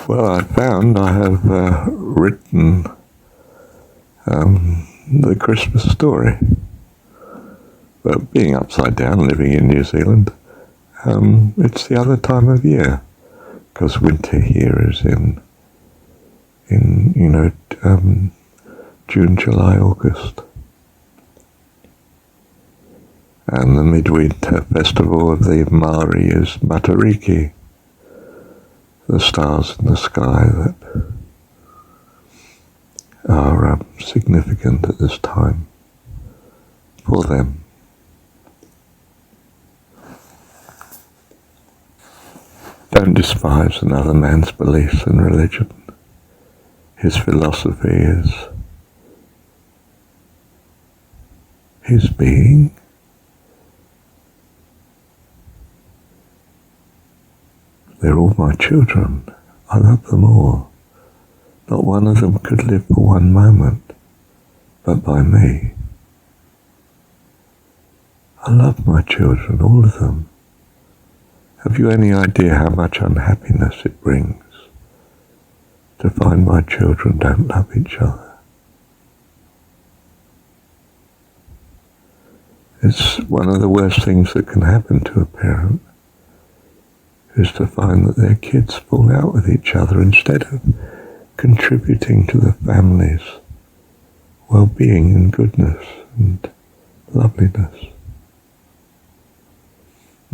Well, I found I have written the Christmas story. But being upside down, living in New Zealand, it's the other time of year, because winter here is in June, July, August. And the midwinter festival of the Maori is mutareecee, the stars in the sky that are significant at this time for them. Don't despise another man's beliefs and religion. His philosophy is his being. They're all my children. I love them all. Not one of them could live for one moment, but by me. I love my children, all of them. Have you any idea how much unhappiness it brings to find my children don't love each other? It's one of the worst things that can happen to a parent, is to find that their kids fall out with each other instead of contributing to the family's well-being and goodness and loveliness.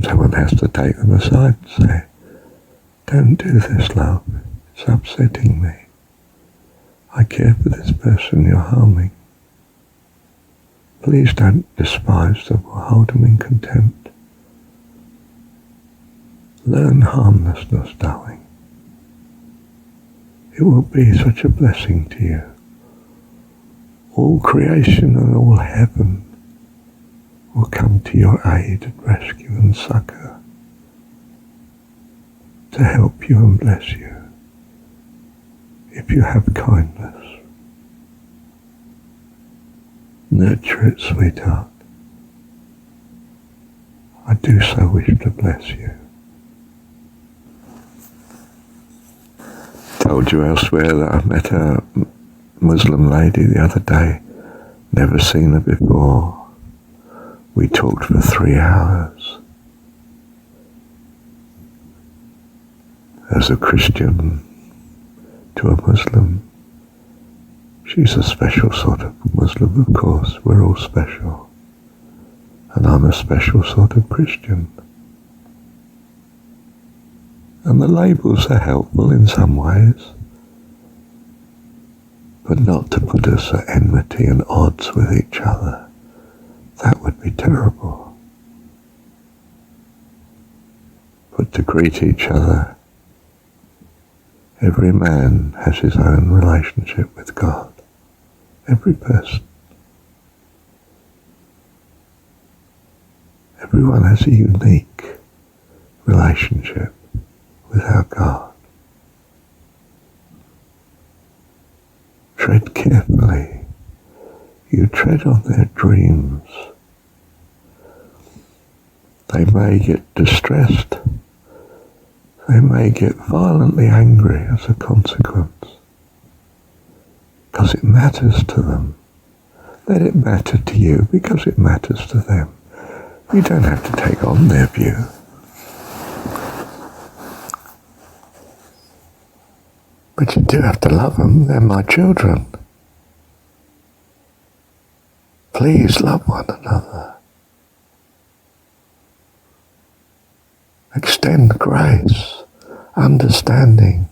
Someone has to take them aside and say, don't do this, love. It's upsetting me. I care for this person you're harming. Please don't despise them or hold them in contempt. Learn harmlessness, darling. It will be such a blessing to you. All creation and all heaven will come to your aid and rescue and succor to help you and bless you if you have kindness. Nurture it, sweetheart. I do so wish to bless you. Told you elsewhere that I met a Muslim lady the other day. Never seen her before. We talked for 3 hours. As a Christian to a Muslim, she's a special sort of Muslim, of course. We're all special. And I'm a special sort of Christian. And the labels are helpful in some ways, but not to put us at enmity and odds with each other. That would be terrible. But to greet each other, every man has his own relationship with God. Every person. Everyone has a unique relationship with our God. Tread carefully. You tread on their dreams. They may get distressed. They may get violently angry as a consequence, because it matters to them. Let it matter to you because it matters to them. You don't have to take on their view. But you do have to love them. They're my children. Please love one another. Extend grace, understanding.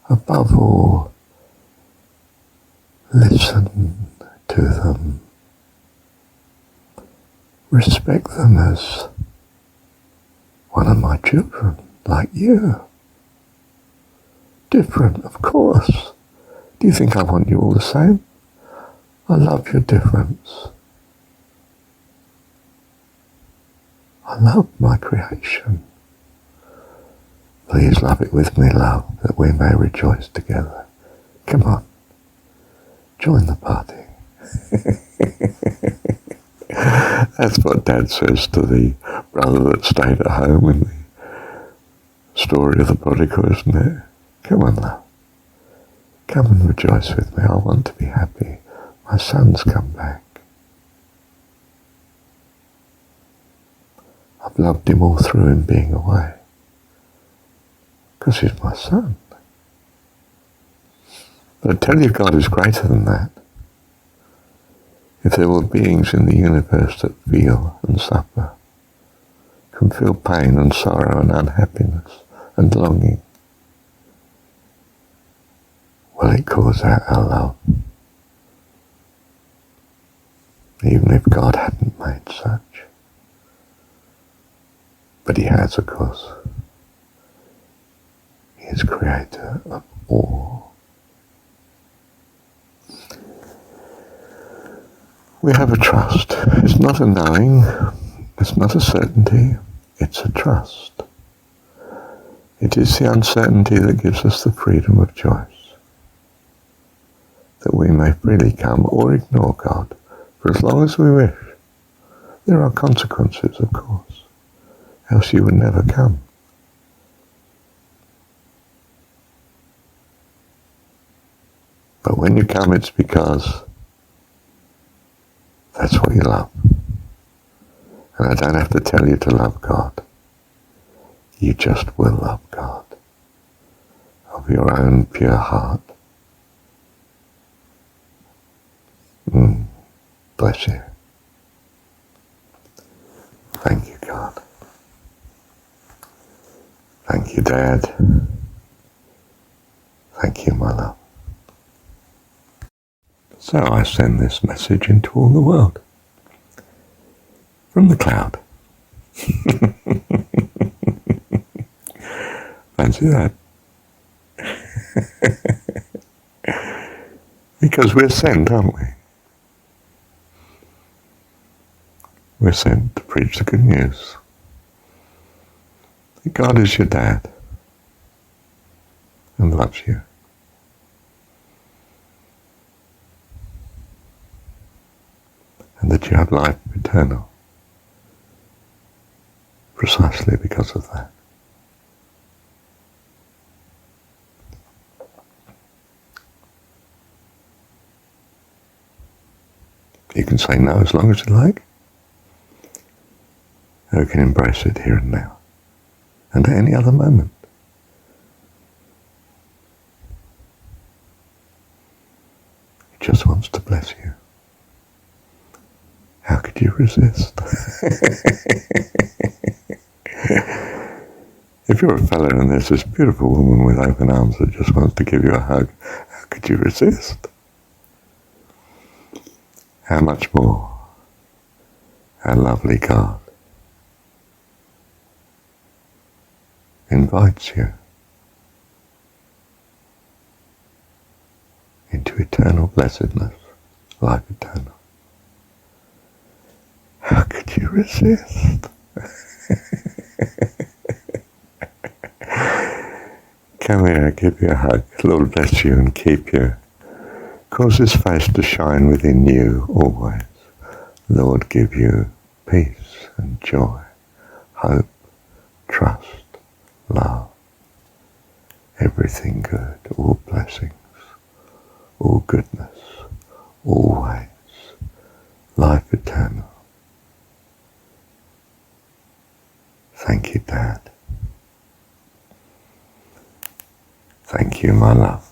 Above all, listen to them. Respect them as one of my children, like you. Different, of course. Do you think I want you all the same? I love your difference. I love my creation. Please love it with me, love, that we may rejoice together. Come on, join the party. That's what Dad says to the brother that stayed at home in the story of the prodigal, isn't it? Come on, love. Come and rejoice with me. I want to be happy. My son's come back. I've loved him all through him being away. Because he's my son. But I tell you, God is greater than that. If there were beings in the universe that feel and suffer, can feel pain and sorrow and unhappiness and longing, will it cause out our love? Even if God hadn't made such. But he has, of course. He is creator of all. We have a trust. It's not a knowing, it's not a certainty, it's a trust. It is the uncertainty that gives us the freedom of choice, that we may freely come or ignore God for as long as we wish. There are consequences, of course, else you would never come. But when you come, it's because that's what you love. And I don't have to tell you to love God. You just will love God of your own pure heart. Bless you. Thank you, God. Thank you, Dad. Thank you, my love. So I send this message into all the world. From the cloud. Fancy that. Because we're sent, aren't we? We're sent to preach the good news. That God is your dad and loves you. And that you have life eternal precisely because of that. You can say no as long as you like, or you can embrace it here and now, and at any other moment. He just wants to bless you. How could you resist? If you're a fella and there's this beautiful woman with open arms that just wants to give you a hug, how could you resist? How much more our lovely God invites you into eternal blessedness, life eternal. How could you resist? Come here, I'll give you a hug. Lord bless you and keep you. Cause his face to shine within you always. Lord give you peace and joy, hope, trust, love, everything good, all blessings, all goodness, always, life eternal. Thank you, Dad. Thank you, my love.